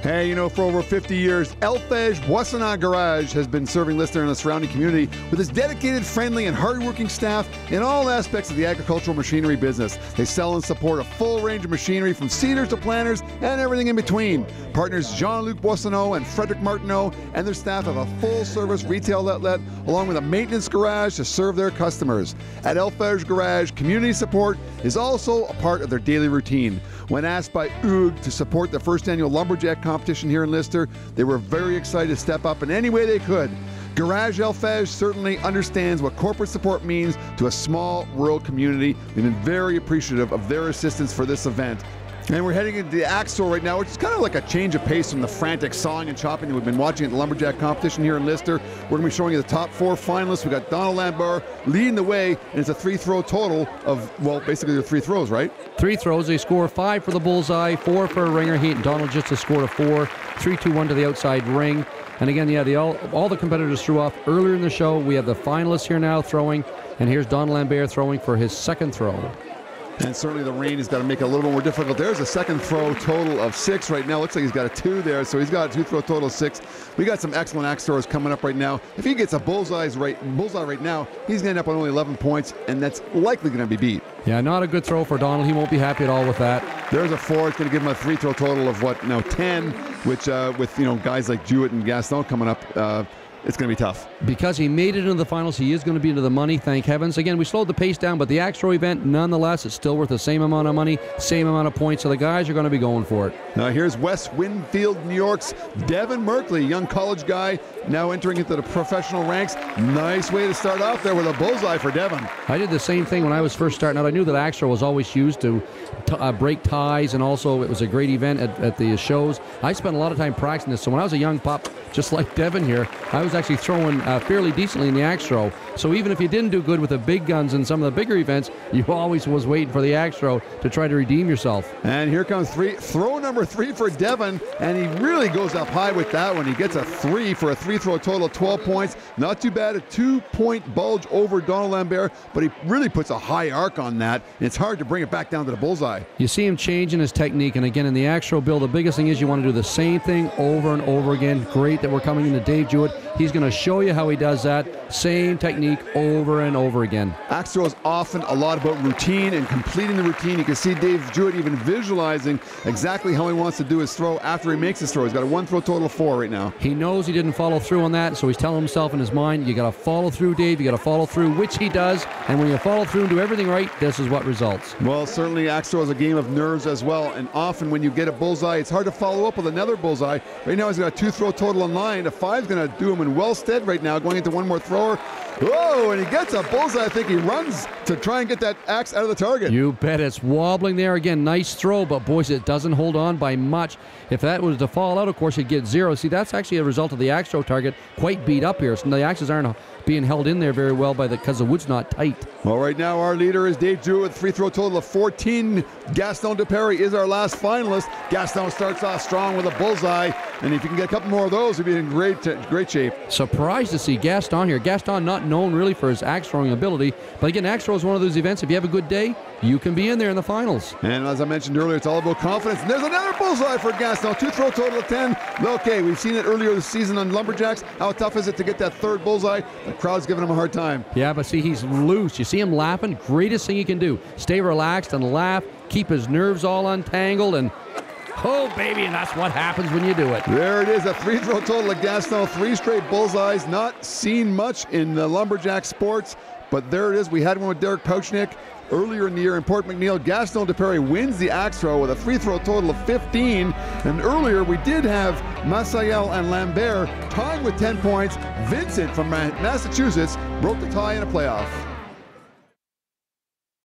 Hey, you know, for over 50 years, Elfage Boissonade Garage has been serving Lyster and the surrounding community with its dedicated, friendly, and hardworking staff in all aspects of the agricultural machinery business. They sell and support a full range of machinery from seeders to planters and everything in between. Partners Jean-Luc Boissonneau and Frederic Martineau and their staff have a full-service retail outlet along with a maintenance garage to serve their customers. At Elfage Garage, community support is also a part of their daily routine. When asked by UG to support the first annual lumberjack competition here in Lyster, they were very excited to step up in any way they could. Garage Elfage certainly understands what corporate support means to a small rural community. We've been very appreciative of their assistance for this event. And we're heading into the axe store right now, which is kind of like a change of pace from the frantic sawing and chopping that we've been watching at the lumberjack competition here in Lyster. We're going to be showing you the top 4 finalists. We've got Donald Lambert leading the way, and it's a 3-throw total of, well, basically they're 3 throws, right? 3 throws. They score 5 for the bullseye, 4 for a ringer. Donald just has scored a 4, 3-2-1 to the outside ring. And again, yeah, all the competitors threw off earlier in the show. We have the finalists here now throwing, and here's Donald Lambert throwing for his 2nd throw. And certainly the rain has got to make it a little bit more difficult. There's a 2nd throw total of 6 right now. Looks like he's got a 2 there, so he's got a 2-throw total of 6. We got some excellent axe throwers coming up right now. If he gets a bullseye right now, he's going to end up on only 11 points, and that's likely going to be beat. Yeah, not a good throw for Donald. He won't be happy at all with that. There's a 4. It's going to give him a 3-throw total of what, now 10, which with, you know, guys like Jewett and Gaston coming up, it's going to be tough. Because he made it into the finals, he is going to be into the money, thank heavens. Again, we slowed the pace down, but the axe throw event, nonetheless, it's still worth the same amount of money, same amount of points, so the guys are going to be going for it. Now here's West Winfield, New York's Devin Merkley, young college guy, now entering into the professional ranks. Nice way to start off there with a bullseye for Devin. I did the same thing when I was first starting out. I knew that axe throw was always used to break ties, and also it was a great event at the shows. I spent a lot of time practicing this, so when I was a young pup, just like Devin here, I was actually throwing fairly decently in the axe throw. So even if you didn't do good with the big guns and some of the bigger events, you always was waiting for the axe throw to try to redeem yourself. And here comes throw number 3 for Devin, and he really goes up high with that one. He gets a 3 for a 3-throw total of 12 points. Not too bad, a 2-point bulge over Donald Lambert, but he really puts a high arc on that. And it's hard to bring it back down to the bullseye. You see him changing his technique, and again in the axe throw, Bill, the biggest thing is you want to do the same thing over and over again. Great that we're coming into Dave Jewett. He's going to show you how he does that. Same technique over and over again. Axe throw is often a lot about routine and completing the routine. You can see Dave Jewett even visualizing exactly how he wants to do his throw after he makes his throw. He's got a 1-throw total of 4 right now. He knows he didn't follow through on that, so he's telling himself in his mind, you got to follow through, Dave. You got to follow through, which he does. And when you follow through and do everything right, this is what results. Well, certainly axe throw is a game of nerves as well. And often when you get a bullseye, it's hard to follow up with another bullseye. Right now he's got a 2-throw total in line. A 5 is going to do him in well stead right now, going into one more thrower. Whoa, and he gets a bullseye. I think he runs to try and get that axe out of the target. You bet. It's wobbling there again. Nice throw, but boys, it doesn't hold on by much. If that was to fall out, of course, you'd get 0. See, that's actually a result of the axe throw target quite beat up here. So the axes aren't being held in there very well because the wood's not tight. Well, right now our leader is Dave Jewett with a 3-throw total of 14. Gaston DePerry is our last finalist. Gaston starts off strong with a bullseye, and if you can get a couple more of those, he'll be in great shape. Surprised to see Gaston here. Gaston not known really for his axe throwing ability, but again, axe throw is one of those events, if you have a good day, you can be in there in the finals. And as I mentioned earlier, it's all about confidence. And there's another bullseye for Gaston. 2-throw total of 10. Okay, we've seen it earlier this season on Lumberjacks. How tough is it to get that 3rd bullseye? The crowd's giving him a hard time. Yeah, but see, he's loose. You see him laughing. Greatest thing he can do. Stay relaxed and laugh. Keep his nerves all untangled, and oh, baby, and that's what happens when you do it. There it is, a 3-throw total of Gaston. 3 straight bullseyes. Not seen much in the lumberjack sports, but there it is. We had one with Derek Pouchnick earlier in the year in Port McNeill. Gaston DePerry wins the axe throw with a 3-throw total of 15. And earlier we did have Massael and Lambert tying with 10 points. Vincent from Massachusetts broke the tie in a playoff.